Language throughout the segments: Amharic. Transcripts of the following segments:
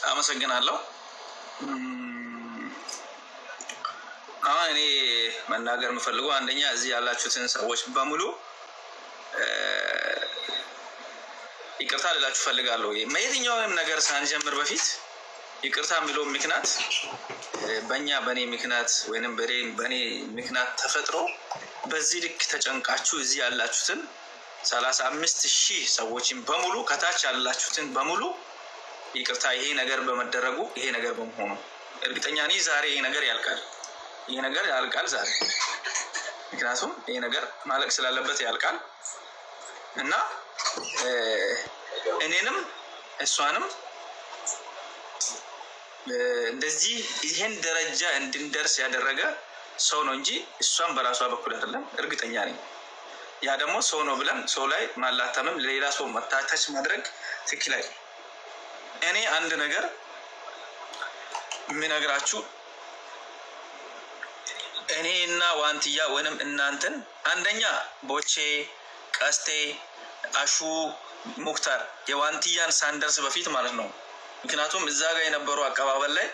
አመሰግናለሁ። አሁን እኔ መናገር የምፈልገው አንደኛ እዚህ ያላችሁትን ሰዎች በሙሉ ይቅርታ ልላችሁ ፈልጋለሁ። የትኛውንም ነገር ሳንጀምር በፊት ይቅርታ የሚለው ምክንያት በእኔ ምክንያት ወይንም በእኔ ምክንያት ተፈጥሮ በዚህ ልክ ተጨንቃችሁ እዚህ ያላችሁትን 35,000 ሰዎችን በሙሉ ከታች ያላችሁትን በሙሉ ይቅርታ ይሄ ነገር በመደረጉ ይሄ ነገር በመሆኑ እርግጠኛ ነኝ ዛሬ ይሄ ነገር ያልቃል ዛሬ። ምክንያቱም ይሄ ነገር ማለቅ ስላለበት ያልቃል እና እኔንም እሷንም እንደዚህ ይሄን ደረጃ እንድንደርስ ያደረገ ሰው ነው እንጂ እሷን በራሷ በኩል አይደለም። እርግጠኛ ነኝ ያ ደግሞ ሰው ነው ብለን ሰው ላይ ማላተምም ለሌላ ሰው መታተች ማድረግ ትክክል አይደለም። እኔ አንድ ነገር የምነግራችሁ እኔና ዋንትያ ወይንም እናንተን አንደኛ ቦቼ፣ ቀስቴ፣ አሹ፣ ሙክታር የዋንትያን ሳንደርስ በፊት ማለት ነው። ምክንያቱም እዛ ጋር የነበሩ አቀባበል ላይ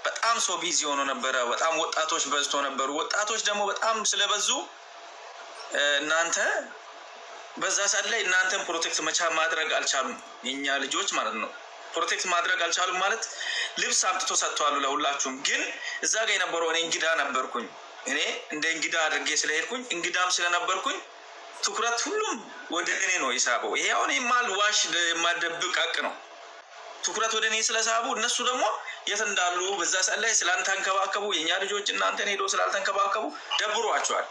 በጣም ሰው ቢዚ ሆኖ ነበረ። በጣም ወጣቶች በዝቶ ነበሩ። ወጣቶች ደግሞ በጣም ስለበዙ እናንተ በዛ ሰዓት ላይ እናንተን ፕሮቴክት ማድረግ አልቻሉም። የኛ ልጆች ማለት ነው ፕሮቴክት ማድረግ አልቻሉም ማለት ልብስ አምጥቶ ሰጥተዋል ለሁላችሁም። ግን እዛ ጋር የነበረው እኔ እንግዳ ነበርኩኝ። እኔ እንደ እንግዳ አድርጌ ስለሄድኩኝ እንግዳም ስለነበርኩኝ ትኩረት ሁሉም ወደ እኔ ነው የሳበው። ይሄ አሁን የማልዋሽ የማደብቅ ሀቅ ነው። ትኩረት ወደ እኔ ስለሳቡ እነሱ ደግሞ የት እንዳሉ በዛ ሰዓት ላይ ስላልተንከባከቡ የኛ ልጆች እናንተን ሄዶ ስላልተንከባከቡ ደብሯቸዋል።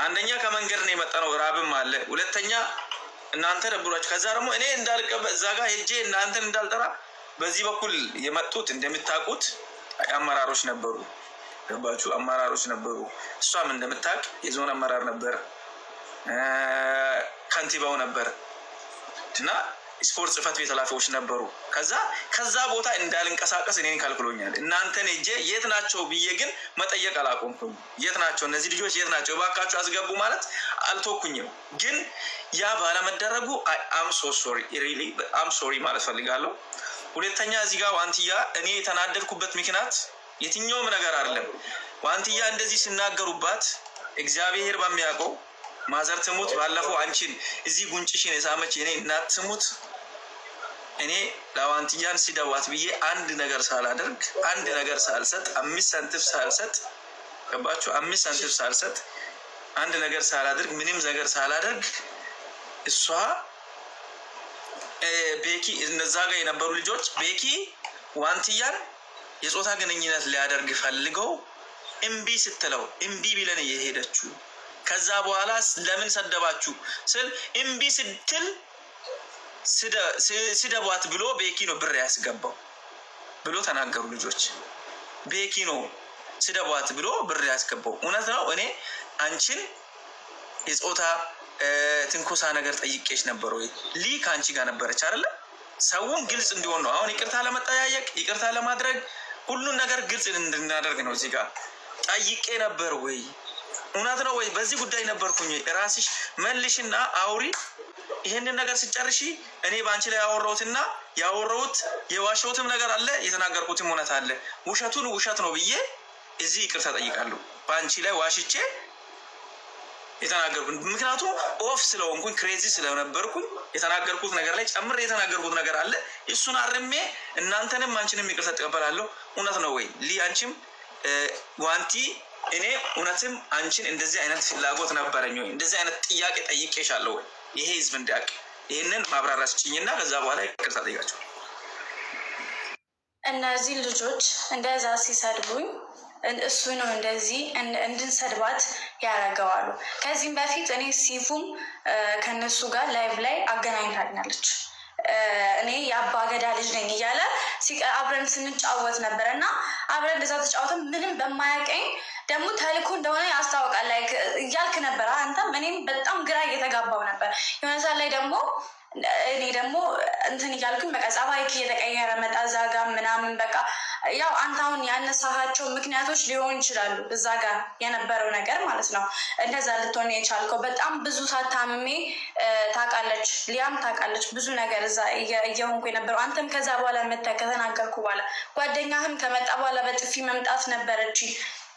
አንደኛ ከመንገድ ነው የመጣነው፣ ራብም አለ። ሁለተኛ እናንተ ደብሯቸው። ከዛ ደግሞ እኔ እንዳልቀበ እዛ ጋር ሄጄ እናንተን እንዳልጠራ በዚህ በኩል የመጡት እንደምታውቁት አመራሮች ነበሩ። ገባችሁ? አመራሮች ነበሩ። እሷም እንደምታውቅ የዞን አመራር ነበር፣ ከንቲባው ነበር እና ስፖርት ጽህፈት ቤት ኃላፊዎች ነበሩ። ከዛ ቦታ እንዳልንቀሳቀስ እኔን ከልክሎኛል። እናንተን ሄጄ የት ናቸው ብዬ ግን መጠየቅ አላቆምኩኝ። የት ናቸው እነዚህ ልጆች የት ናቸው እባካችሁ አስገቡ ማለት አልተወኩኝም። ግን ያ ባለመደረጉ አም ሶሪ ማለት ፈልጋለሁ። ሁለተኛ እዚህ ጋር ዋንትያ እኔ የተናደድኩበት ምክንያት የትኛውም ነገር አይደለም። ዋንትያ እንደዚህ ሲናገሩባት እግዚአብሔር በሚያውቀው ማዘር ትሙት፣ ባለፈው አንቺን እዚህ ጉንጭሽን የሳመች እኔ እናት ትሙት፣ እኔ ለዋንትያን ሲደዋት ብዬ አንድ ነገር ሳላደርግ አንድ ነገር ሳልሰጥ 5 ሳንቲም ሳልሰጥ ገባችሁ? 5 ሳንቲም ሳልሰጥ አንድ ነገር ሳላደርግ ምንም ነገር ሳላደርግ እሷ ቤኪ እነዛ ጋር የነበሩ ልጆች ቤኪ ዋንትያን የጾታ ግንኙነት ሊያደርግ ፈልገው እምቢ ስትለው እምቢ ቢለን እየሄደችው ከዛ በኋላ ለምን ሰደባችሁ ስል እምቢ ስትል ስደቧት ብሎ ቤኪ ነው ብር ያስገባው ብሎ ተናገሩ ልጆች። ቤኪ ነው ስደቧት ብሎ ብር ያስገባው። እውነት ነው። እኔ አንቺን የጾታ ትንኮሳ ነገር ጠይቄሽ ነበር ወይ? ከአንቺ ጋር ነበረች አይደለ? ሰውን ግልጽ እንዲሆን ነው። አሁን ይቅርታ ለመጠያየቅ ይቅርታ ለማድረግ ሁሉን ነገር ግልጽ እንድናደርግ ነው። እዚህ ጋር ጠይቄ ነበር ወይ? እውነት ነው ወይ? በዚህ ጉዳይ ነበርኩኝ። ራስሽ መልሽና አውሪ። ይሄንን ነገር ስጨርሺ እኔ ባንቺ ላይ ያወራሁትና ያወራሁት የዋሸሁትም ነገር አለ፣ የተናገርኩትም እውነት አለ። ውሸቱን ውሸት ነው ብዬ እዚህ ይቅርታ ጠይቃለሁ። ባንቺ ላይ ዋሽቼ የተናገርኩት ምክንያቱም ኦፍ ስለሆንኩኝ ክሬዚ ስለነበርኩኝ የተናገርኩት ነገር ላይ ጨምሬ የተናገርኩት ነገር አለ። እሱን አርሜ እናንተንም አንቺንም ይቅርታ ተቀበላለሁ። እውነት ነው ወይ አንቺም ዋንቲ እኔ እውነትም አንቺን እንደዚህ አይነት ፍላጎት ነበረኝ ወይ እንደዚህ አይነት ጥያቄ ጠይቄሻለሁ ወይ? ይሄ ህዝብ እንዲያውቅ ይሄንን ማብራሪያ ስጭኝና ከዛ በኋላ ይቅርታ ጠይቃቸው። እነዚህ ልጆች እንደዛ ሲሰድቡኝ እሱ ነው እንደዚህ እንድንሰድባት ያደርገዋሉ። ከዚህም በፊት እኔ ሲፉም ከነሱ ጋር ላይቭ ላይ አገናኝታኛለች። እኔ የአባ ገዳ ልጅ ነኝ እያለ አብረን ስንጫወት ነበር እና አብረን እንደዛ ተጫወተን ምንም በማያውቀኝ ደግሞ ተልኮ እንደሆነ ያስታውቃል እያልክ ነበር አንተም እኔም በጣም ግራ እየተጋባው ነበር። የሆነ ሰዓት ላይ ደግሞ እኔ ደግሞ እንትን እያልኩኝ በቃ ጸባይክ እየተቀየረ መጣ። እዛ ጋር ምናምን በቃ ያው አንተ አሁን ያነሳሃቸው ምክንያቶች ሊሆን ይችላሉ እዛ ጋር የነበረው ነገር ማለት ነው። እንደዛ ልትሆን የቻልከው በጣም ብዙ ሳታምሜ ታውቃለች፣ ሊያም ታውቃለች ብዙ ነገር እዛ እየሆንኩ የነበረው። አንተም ከዛ በኋላ መተህ ከተናገርኩ በኋላ ጓደኛህም ከመጣ በኋላ በጥፊ መምጣት ነበረች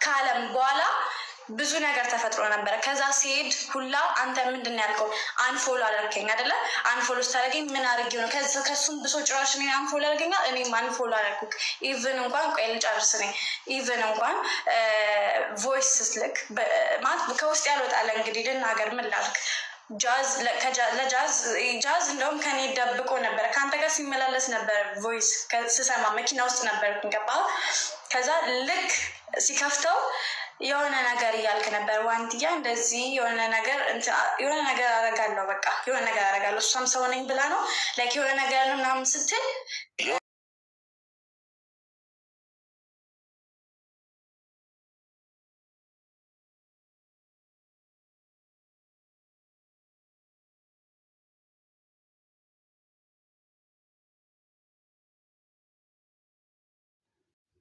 ካለም በኋላ ብዙ ነገር ተፈጥሮ ነበረ። ከዛ ሲሄድ ሁላ አንተ ምንድን ያልከው አንፎሎ አደረገኝ አይደለ? አንፎሎ ስታደርገኝ ምን አድርጌው ነው? ከሱም ብሶ ጭራሽ እኔን አንፎሎ አደረገኛል። እኔም አንፎሎ አደረኩክ። ኢቨን እንኳን ቆይ ልጨርስ ነኝ። ኢቨን እንኳን ቮይስ ስትልክ ማለት ከውስጥ ያልወጣለ እንግዲህ ልናገር ምን ላድርግ ጃዝ እንደውም ከኔ ደብቆ ነበረ። ከአንተ ጋር ሲመላለስ ነበር ቮይስ ስሰማ መኪና ውስጥ ነበር ገባ። ከዛ ልክ ሲከፍተው የሆነ ነገር እያልክ ነበር ዋንትያ እንደዚህ የሆነ ነገር አረጋለሁ፣ በቃ የሆነ ነገር አረጋለሁ እሷም ሰው ነኝ ብላ ነው ላይክ የሆነ ነገር ምናምን ስትል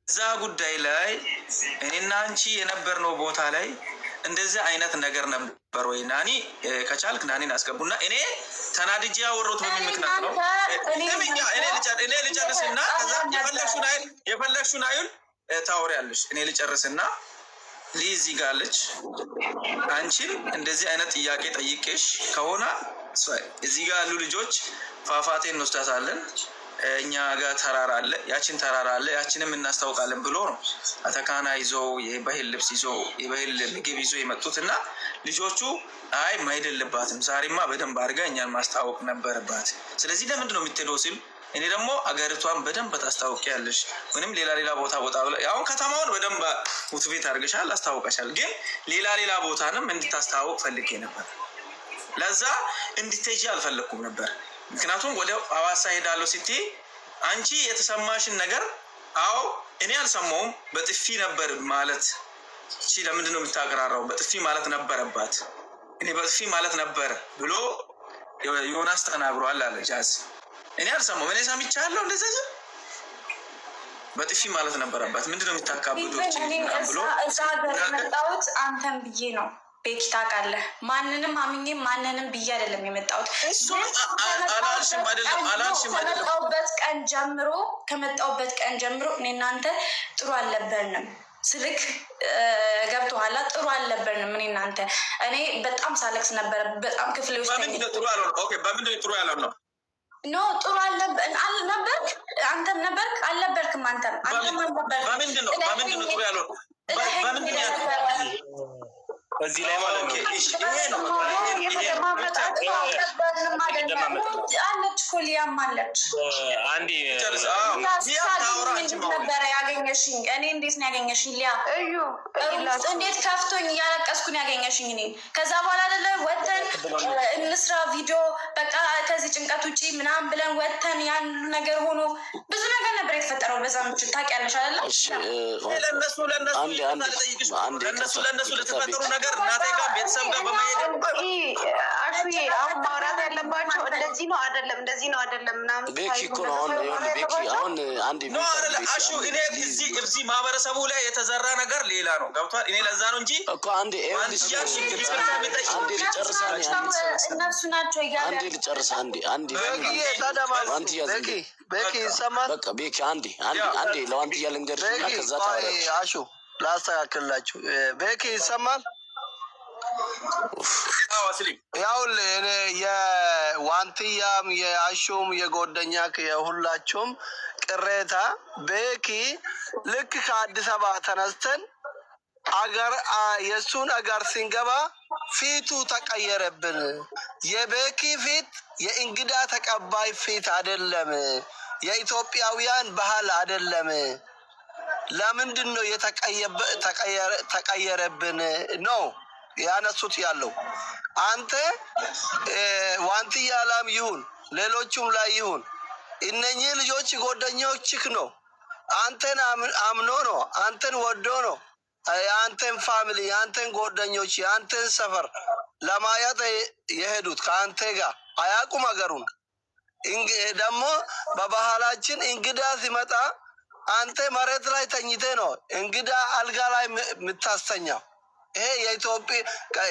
እዛ ጉዳይ ላይ እኔና አንቺ የነበርነው ቦታ ላይ እንደዚህ አይነት ነገር ነበር ወይ? ናኒ ከቻልክ ናኒን አስገቡና እኔ ተናድጄ ያወራሁት በምን ምክንያት ነው? እኔ ልጨርስና ከዛ የፈለግሽውን አይል ታወሪያለሽ። እኔ ልጨርስና ሊዚ ጋለች አንቺን እንደዚህ አይነት ጥያቄ ጠይቄሽ ከሆነ እዚህ ጋር ያሉ ልጆች ፏፏቴን እንወስዳታለን፣ እኛ ጋር ተራራ አለ፣ ያችን ተራራ አለ፣ ያችንም እናስታውቃለን ብሎ ነው አተካና ይዞ የባህል ልብስ ይዞ የባህል ምግብ ይዞ የመጡት እና ልጆቹ አይ ማሄድ የለባትም ዛሬማ በደንብ አድርጋ እኛን ማስታወቅ ነበረባት። ስለዚህ ለምንድን ነው የምትሄደው ሲል እኔ ደግሞ አገሪቷን በደንብ ታስታውቂያለሽ ወይም ሌላ ቦታ ቦታ ብላ አሁን ከተማውን በደንብ ሙትቤት አድርገሻል አስታውቀሻል፣ ግን ሌላ ቦታንም እንድታስታውቅ ፈልጌ ነበር። ለዛ እንድትሄጂ አልፈለኩም ነበር። ምክንያቱም ወደ ሐዋሳ ሄዳለሁ ስትይ አንቺ የተሰማሽን ነገር አዎ እኔ አልሰማውም በጥፊ ነበር ማለት እቺ ለምንድን ነው የምታቀራራው? በጥፊ ማለት ነበረባት፣ እኔ በጥፊ ማለት ነበር ብሎ ዮናስ ተናግሯል አለ ጃዝ። እኔ አልሰማውም፣ እኔ ሰምቻለሁ እንደዚህ በጥፊ ማለት ነበረባት። ምንድን ነው የምታካብዱት ብሎ እዛ ሀገር የመጣሁት አንተን ብዬ ነው። ቤኪ ታውቃለህ፣ ማንንም አምኜ ማንንም ብዬ አይደለም የመጣሁት። ከመጣሁበት ቀን ጀምሮ እኔ እናንተ ጥሩ አልነበርንም። ስልክ ገብቶሃል? ጥሩ አልነበርንም እኔ እናንተ። እኔ በጣም ሳለቅስ ነበረ። በጣም ክፍል ውስጥ በምንድን ነው ጥሩ ያለው ነው? ኖ ጥሩ ነበርክ፣ አንተም ነበርክ አልነበርክም? አንተም በምንድን ነው ጥሩ ያለው? በምንድን ነው በዚህ ላይ ማለት ነው አለች እኮ ሊያም አለች። ነበረ ያገኘሽኝ። እኔ እንዴት ነው ያገኘሽኝ? ሊያ እንዴት ከፍቶኝ እያለቀስኩ ነው ያገኘሽኝ እኔ። ከዛ በኋላ አይደለ ወተን እንስራ ቪዲዮ በቃ ከዚህ ጭንቀት ውጭ ምናምን ብለን ወተን ያን ነገር ሆኖ ብዙ ነገር ነበር የተፈጠረው በዛ ምችል ታውቂያለሽ አይደለ? ለእነሱ ለተፈጠሩ ነገር እናቴ ጋር ቤተሰብ ጋር በመሄድ አሹዬ አሁን ማውራት ያለባቸው እንደዚህ ነው አይደለም፣ እንደዚህ ነው አይደለም ምናምን ቤኪ እኮ ነው አሁን አንድ አሹ እኔ እዚህ ማህበረሰቡ ላይ የተዘራ ነገር ሌላ ነው ገብቷል። እኔ ለዛ ነው እንጂ እኮ አንዴ እነሱ ናቸው እያለ አንዴ ልጨርስ ቤኪ ይሰማል። በቃ ቤኪ አንዴ ለዋንትያ ልንገርሽና ከዛ ታወራለሽ። አሹ ላስተካክልላችሁ። ቤኪ ይሰማል። ያውልህ እኔ የዋንትያም የአሹም የጎደኛክ የሁላችሁም ቅሬታ ቤኪ ልክ ከአዲስ አበባ ተነስተን አገር የሱን አገር ሲንገባ ፊቱ ተቀየረብን። የቤኪ ፊት የእንግዳ ተቀባይ ፊት አይደለም፣ የኢትዮጵያውያን ባህል አይደለም። ለምንድን ነው ተቀየረብን ነው ያነሱት ያለው። አንተ ዋንትያ ላም ይሁን ሌሎቹም ላይ ይሁን እነኚህ ልጆች ጓደኞችህ ነው። አንተን አምኖ ነው፣ አንተን ወዶ ነው፣ የአንተን ፋሚሊ፣ የአንተን ጓደኞች፣ የአንተን ሰፈር ለማየት የሄዱት ከአንተ ጋር አያውቁም አገሩን። ደግሞ በባህላችን እንግዳ ሲመጣ አንተ መሬት ላይ ተኝቴ ነው እንግዳ አልጋ ላይ የምታስተኛው። ይሄ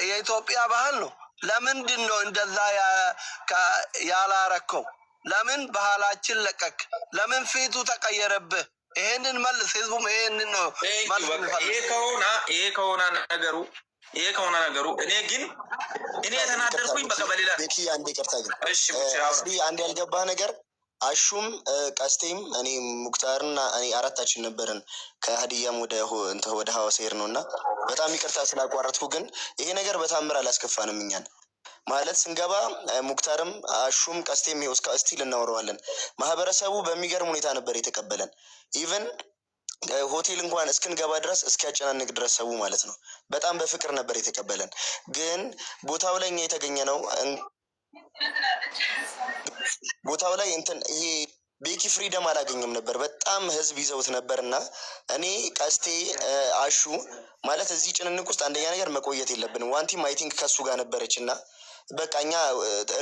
የኢትዮጵያ ባህል ነው። ለምንድን ነው እንደዛ ያላረከው? ለምን ባህላችን ለቀቅ? ለምን ፊቱ ተቀየረብህ? ይሄንን መልስ። ህዝቡም ይሄንን ነው መልስ። ይሄ ከሆነ ነገሩ እኔ የተናደርኩኝ በቃ በሌላ ቤኪ አንዴ ይቅርታ ግን እሺ አንድ ያልገባህ ነገር አሹም ቀስቴም እኔ ሙክታርና እኔ አራታችን ነበርን ከሀዲያም ወደ ሐዋሳ ሄድ ነው እና በጣም ይቅርታ ስላቋረጥኩ፣ ግን ይሄ ነገር በታምር አላስከፋንም እኛን ማለት ስንገባ ሙክታርም አሹም ቀስቴም ይኸው እስከ እስቲል እናወራዋለን። ማህበረሰቡ በሚገርም ሁኔታ ነበር የተቀበለን። ኢቨን ሆቴል እንኳን እስክንገባ ድረስ እስኪያጨናንቅ ድረስ ሰው ማለት ነው በጣም በፍቅር ነበር የተቀበለን። ግን ቦታው ላይ እኛ የተገኘ ነው ቦታው ላይ እንትን ይሄ ቤኪ ፍሪደም አላገኘም ነበር። በጣም ህዝብ ይዘውት ነበር እና እኔ ቀስቴ አሹ ማለት እዚህ ጭንንቅ ውስጥ አንደኛ ነገር መቆየት የለብንም። ዋንቲም አይ ቲንክ ከሱ ጋር ነበረች እና በቃ እኛ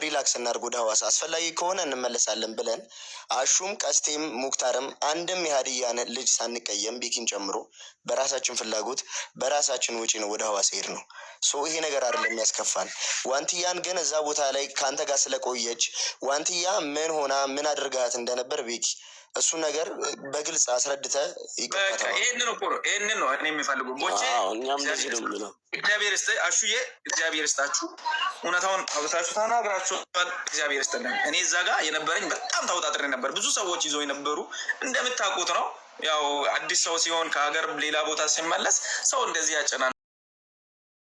ሪላክስ እናድርግ፣ ወደ ሐዋሳ አስፈላጊ ከሆነ እንመለሳለን ብለን አሹም ቀስቴም ሙክታርም አንድም የሀዲያን ልጅ ሳንቀየም ቤኪን ጨምሮ በራሳችን ፍላጎት በራሳችን ወጪ ነው ወደ ሐዋሳ ሄድ ነው። ይሄ ነገር አይደለም ያስከፋን። ዋንትያን ግን እዛ ቦታ ላይ ከአንተ ጋር ስለቆየች ዋንትያ ምን ሆና ምን አድርጋት እንደነበር ቤኪ እሱ ነገር በግልጽ አስረድተ ይቀጥላል። ይሄንን ነው እኔ የሚፈልገው። ቦቼ እግዚአብሔር ይስጥ፣ አሹዬ እግዚአብሔር ይስጣችሁ። እውነታውን አውጥታችሁ ተናግራችኋል። እግዚአብሔር ይስጥልን። እኔ እዛ ጋር የነበረኝ በጣም ተወጣጥሬ ነበር። ብዙ ሰዎች ይዘው የነበሩ እንደምታውቁት ነው። ያው አዲስ ሰው ሲሆን ከሀገር ሌላ ቦታ ሲመለስ ሰው እንደዚህ ያጨናን